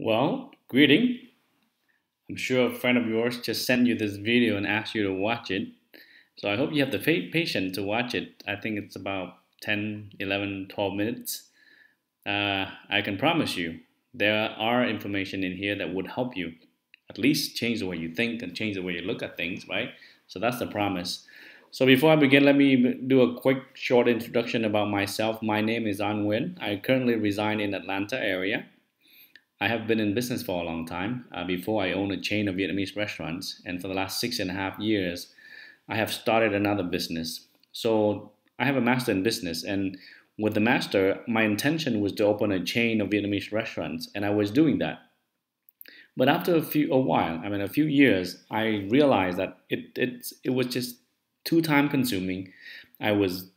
Well, greeting. I'm sure a friend of yours just sent you this video and asked you to watch it. So I hope you have the patience to watch it. I think it's about 10, 11, 12 minutes. I can promise you there are information in here that would help you at least change the way you think and change the way you look at things, right? So that's the promise. So before I begin, let me do a quick short introduction about myself. My name is An Nguyen. I currently reside in Atlanta area. I have been in business for a long time. Before I owned a chain of Vietnamese restaurants, and for the last 6.5 years, I have started another business. So I have a master in business, and with the master, my intention was to open a chain of Vietnamese restaurants, and I was doing that. But after a few years, I realized that it was just too time consuming. I was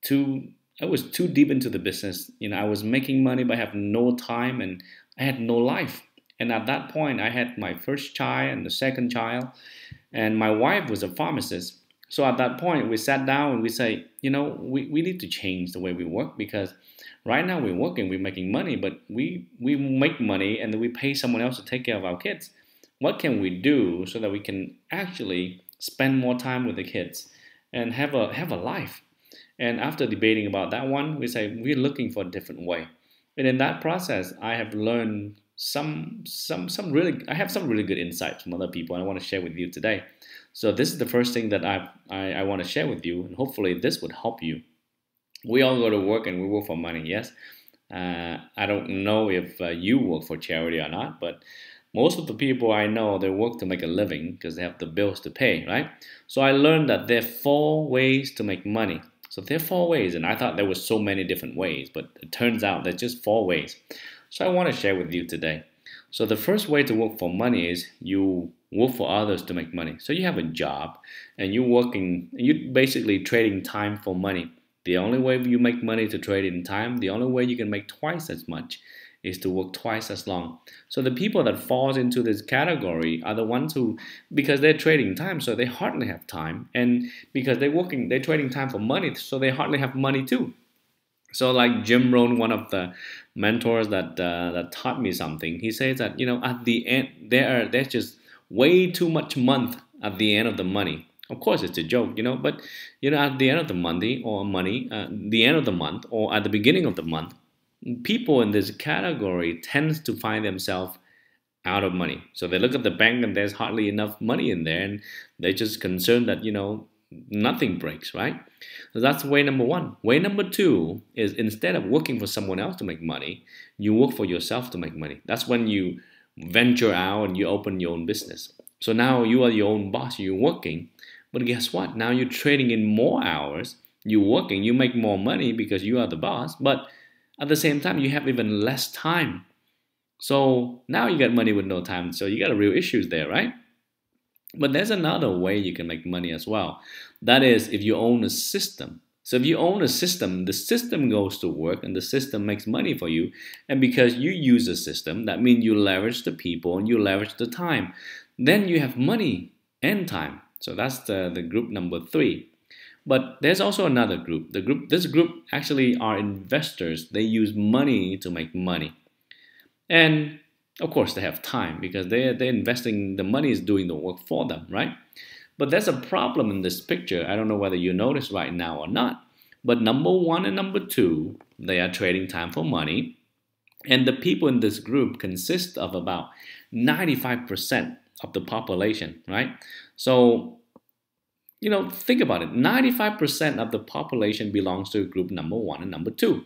too I was too deep into the business. I was making money but I have no time and I had no life. And at that point, I had my first child and the second child, and my wife was a pharmacist. So at that point, we sat down and we say, we need to change the way we work because right now we're working, we're making money, but we make money and then we pay someone else to take care of our kids. What can we do so that we can actually spend more time with the kids and have a life? And after debating about that one, we say we're looking for a different way. And in that process, I have learned I have some really good insights from other people, and I want to share with you today. So this is the first thing that I want to share with you, and hopefully this would help you. We all go to work and we work for money, yes. I don't know if you work for charity or not, but most of the people I know, they work to make a living because they have the bills to pay, right? So I learned that there are four ways to make money. So there are four ways, and I thought there were so many different ways, but it turns out there's just four ways. So I want to share with you today. So the first way to work for money is you work for others to make money. So you have a job and you're basically trading time for money. The only way you make money to trade in time, the only way you can make twice as much is to work twice as long. So the people that falls into this category are the ones who, because they're trading time, so they hardly have time. And because they're trading time for money, so they hardly have money too. So like Jim Rohn, one of the mentors that taught me something, he says that at the end there's just way too much month at the end of the money. Of course, it's a joke, but at the end of the the end of the month or at the beginning of the month, people in this category tends to find themselves out of money. So they look at the bank and there's hardly enough money in there, and they're just concerned that nothing breaks, right? So that's way number one. Way number two is instead of working for someone else to make money, you work for yourself to make money. That's when you venture out and you open your own business. So now you are your own boss, you're working, but guess what? Now you're trading in more hours, you're working, you make more money because you are the boss, but at the same time, you have even less time. So now you got money with no time. So you got a real issues there, right? But there's another way you can make money as well. That is if you own a system. So if you own a system, the system goes to work and the system makes money for you. And because you use a system, that means you leverage the people and you leverage the time. Then you have money and time. So that's the group number three. But there's also another group. This group actually are investors. They use money to make money. And of course they have time because they're investing, the money is doing the work for them, right? But there's a problem in this picture. I don't know whether you notice right now or not. But number one and number two, they are trading time for money. And the people in this group consist of about 95% of the population, right? So think about it. 95% of the population belongs to group number one and number two.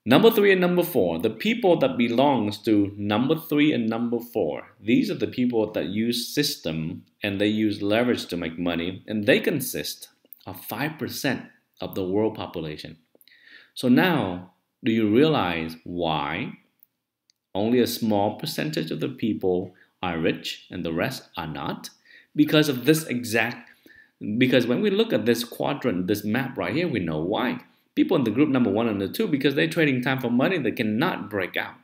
Number three and number four, the people that belongs to number three and number four, these are the people that use system and they use leverage to make money, and they consist of 5% of the world population. So now, do you realize why only a small percentage of the people are rich and the rest are not? Because when we look at this quadrant, this map right here, we know why. People in the group number one and the two, because they're trading time for money, they cannot break out.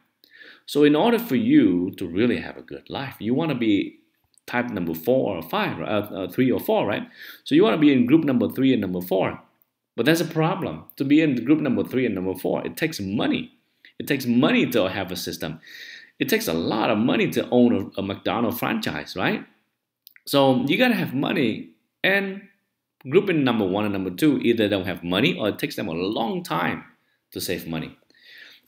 So in order for you to really have a good life, you want to be type number 4 or 5, 3 or 4, right? So you want to be in group number 3 and number 4. But there's a problem. To be in group number 3 and number 4, it takes money. It takes money to have a system. It takes a lot of money to own a McDonald's franchise, right? So you gotta have money, and group in number one and number two either don't have money or it takes them a long time to save money.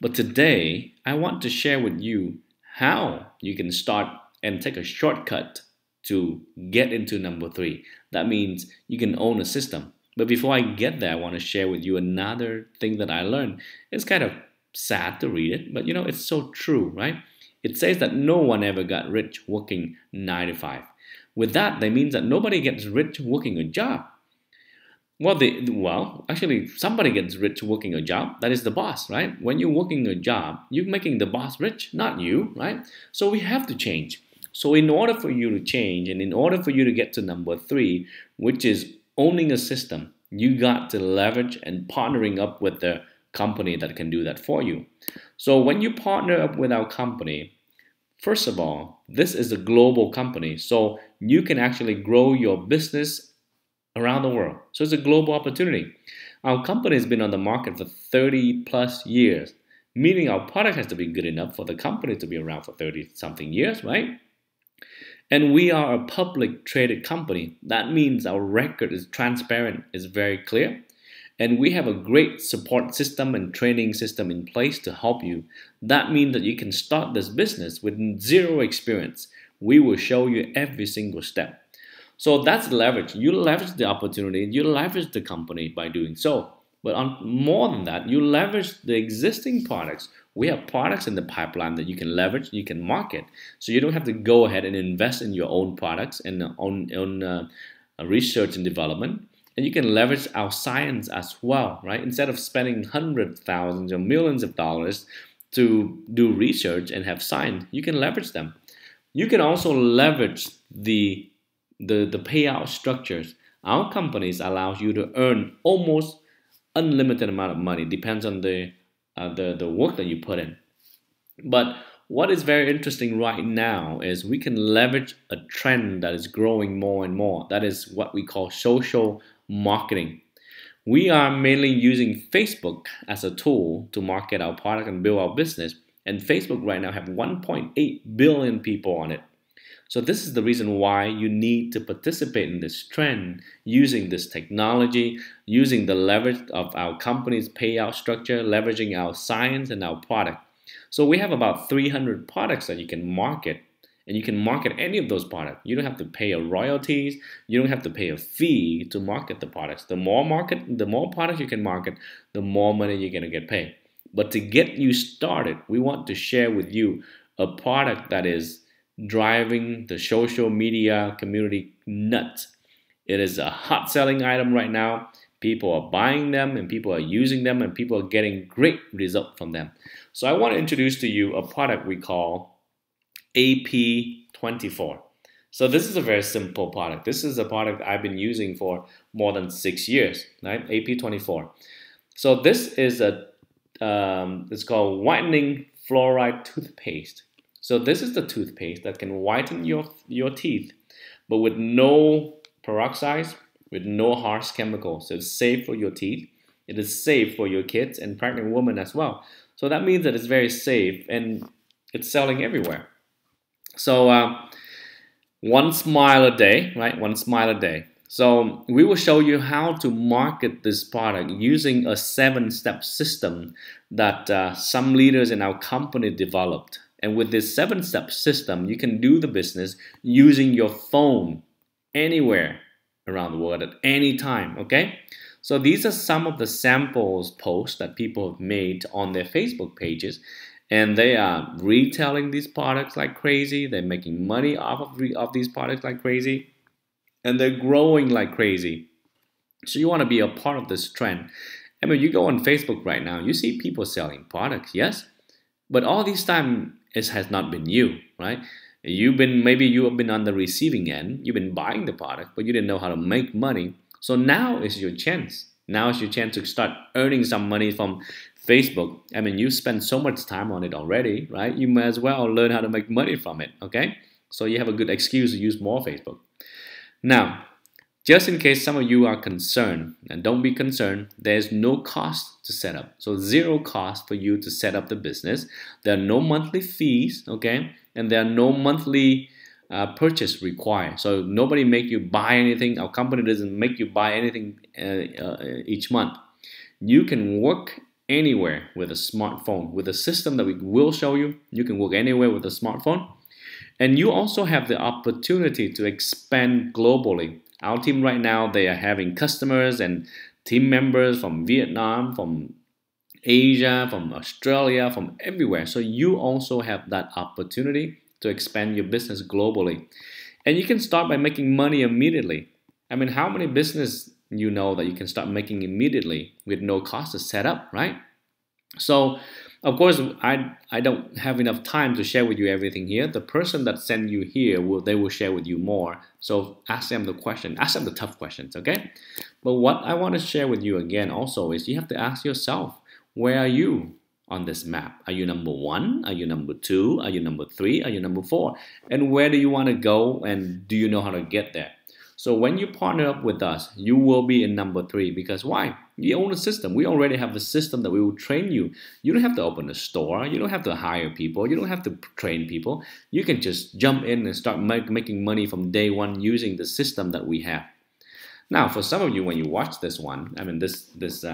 But today, I want to share with you how you can start and take a shortcut to get into number three. That means you can own a system. But before I get there, I want to share with you another thing that I learned. It's kind of sad to read it, but you know, it's so true, right? It says that no one ever got rich working 9 to 5. With that means that nobody gets rich working a job. Actually, somebody gets rich working a job. That is the boss, right? When you're working a job, you're making the boss rich, not you, right? So we have to change. So in order for you to change, and in order for you to get to number three, which is owning a system, you got to leverage and partnering up with the company that can do that for you. So when you partner up with our company, first of all, this is a global company, so you can actually grow your business around the world. So it's a global opportunity. Our company has been on the market for 30 plus years, meaning our product has to be good enough for the company to be around for 30 something years, right? And we are a public traded company. That means our record is transparent, is very clear. And we have a great support system and training system in place to help you. That means that you can start this business with zero experience. We will show you every single step. So that's leverage. You leverage the opportunity, you leverage the company by doing so. But more than that, you leverage the existing products. We have products in the pipeline that you can leverage, you can market. So you don't have to go ahead and invest in your own products and own research and development. And you can leverage our science as well, right? Instead of spending hundreds, thousands, or millions of dollars to do research and have science, you can leverage them. You can also leverage the payout structures. Our companies allows you to earn almost unlimited amount of money. Depends on the work that you put in. But what is very interesting right now is we can leverage a trend that is growing more and more. That is what we call social marketing. We are mainly using Facebook as a tool to market our product and build our business. And Facebook right now have 1.8 billion people on it. So this is the reason why you need to participate in this trend, using this technology, using the leverage of our company's payout structure, leveraging our science and our product. So we have about 300 products that you can market, and you can market any of those products. You don't have to pay a royalties, you don't have to pay a fee to market the products. The more products you can market, the more money you're gonna get paid. But to get you started, we want to share with you a product that is driving the social media community nuts. It is a hot selling item right now. People are buying them and people are using them and people are getting great results from them. So I want to introduce to you a product we call AP24. So this is a very simple product. This is a product I've been using for more than 6 years, right? AP24. So this is it's called whitening fluoride toothpaste. So this is the toothpaste that can whiten your teeth, but with no peroxides, with no harsh chemicals. So it's safe for your teeth. It is safe for your kids and pregnant women as well. So that means that it's very safe and it's selling everywhere. So one smile a day, right? One smile a day. So we will show you how to market this product using a 7-step system that some leaders in our company developed. And with this 7-step system, you can do the business using your phone anywhere around the world at any time, okay? So these are some of the samples posts that people have made on their Facebook pages, and they are retailing these products like crazy. They're making money off of these products like crazy, and they're growing like crazy. So you want to be a part of this trend. I mean, you go on Facebook right now, you see people selling products, yes? But all this time, it has not been you, right? Maybe you have been on the receiving end. You've been buying the product, but you didn't know how to make money. So now is your chance. Now is your chance to start earning some money from Facebook. I mean, you spend so much time on it already, right? You may as well learn how to make money from it, okay? So you have a good excuse to use more Facebook. Now, Just in case some of you are concerned, and don't be concerned, there's no cost to set up. So zero cost for you to set up the business. There are no monthly fees, okay? And there are no monthly purchase required. So nobody make you buy anything. Our company doesn't make you buy anything each month. You can work anywhere with a smartphone. With a system that we will show you, you can work anywhere with a smartphone. And you also have the opportunity to expand globally. Our team right now, they are having customers and team members from Vietnam, from Asia, from Australia, from everywhere. So you also have that opportunity to expand your business globally. And you can start by making money immediately. I mean, how many business you know that you can start making immediately with no cost to set up, right? So, of course, I don't have enough time to share with you everything here. The person that sent you here, they will share with you more. So ask them the question, ask them the tough questions, okay? But what I want to share with you again also is you have to ask yourself, where are you on this map? Are you number 1? Are you number 2? Are you number 3? Are you number 4? And where do you want to go, and do you know how to get there? So when you partner up with us, you will be in number 3 because why? You own a system. We already have a system that we will train you. You don't have to open a store. You don't have to hire people. You don't have to train people. You can just jump in and start making money from day one using the system that we have. Now, for some of you, when you watch this one, I mean, this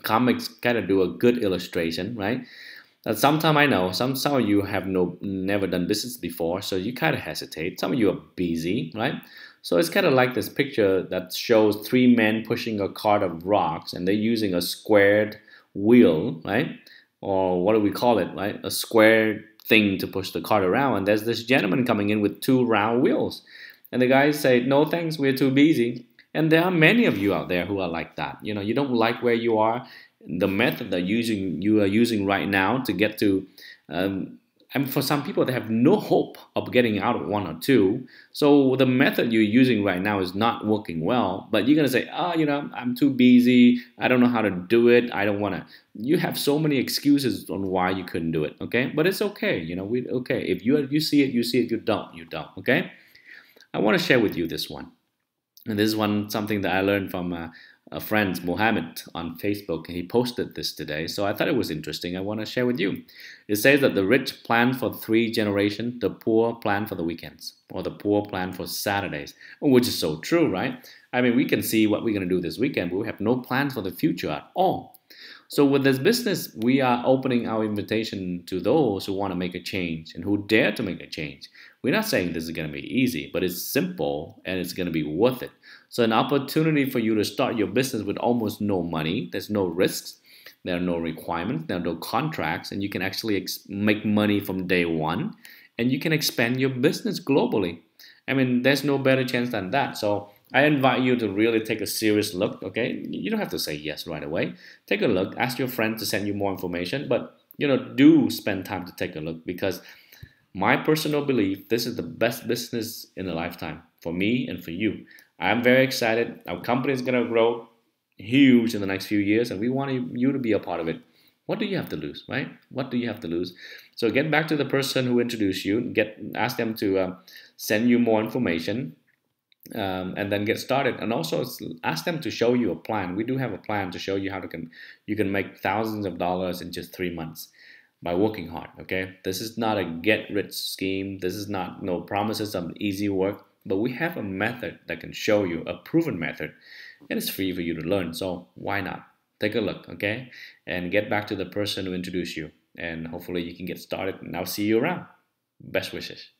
comics kind of do a good illustration, right? Sometimes I know some of you have never done business before, so you kind of hesitate. Some of you are busy, right? So it's kind of like this picture that shows 3 men pushing a cart of rocks, and they're using a squared wheel, right? Or what do we call it, right? A square thing to push the cart around. And there's this gentleman coming in with 2 round wheels. And the guys say, no thanks, we're too busy. And there are many of you out there who are like that. You know, you don't like where you are. The method that you are using right now to get to, and for some people, they have no hope of getting out of 1 or 2. So the method you're using right now is not working well. But you're going to say, you know, I'm too busy. I don't know how to do it. I don't want to. You have so many excuses on why you couldn't do it, okay? But it's okay. You know, okay. If you see it, you see it. You don't, okay? I want to share with you this one. And this is something that I learned from a friend, Mohammed, on Facebook. He posted this today, so I thought it was interesting. I want to share with you. It says that the rich plan for 3 generations, the poor plan for the weekends, or the poor plan for Saturdays, which is so true, right? I mean, we can see what we're going to do this weekend, but we have no plans for the future at all. So with this business, we are opening our invitation to those who want to make a change and who dare to make a change. We're not saying this is going to be easy, but it's simple and it's going to be worth it. So an opportunity for you to start your business with almost no money. There's no risks. There are no requirements. There are no contracts. And you can actually make money from day one. And you can expand your business globally. I mean, there's no better chance than that. So I invite you to really take a serious look, okay? You don't have to say yes right away. Take a look. Ask your friend to send you more information. But, you know, do spend time to take a look, because my personal belief, this is the best business in a lifetime for me and for you. I'm very excited. Our company is going to grow huge in the next few years, and we want you to be a part of it. What do you have to lose, right? What do you have to lose? So get back to the person who introduced you. Ask them to send you more information. And then get started, and also ask them to show you a plan. We do have a plan to show you how you can make thousands of dollars in just 3 months by working hard. Okay, this is not a get-rich scheme. This is not no promises of easy work, but we have a method that can show you, a proven method, and it's free for you to learn. So why not take a look, okay, and get back to the person who introduced you, and hopefully you can get started. And I'll see you around. Best wishes.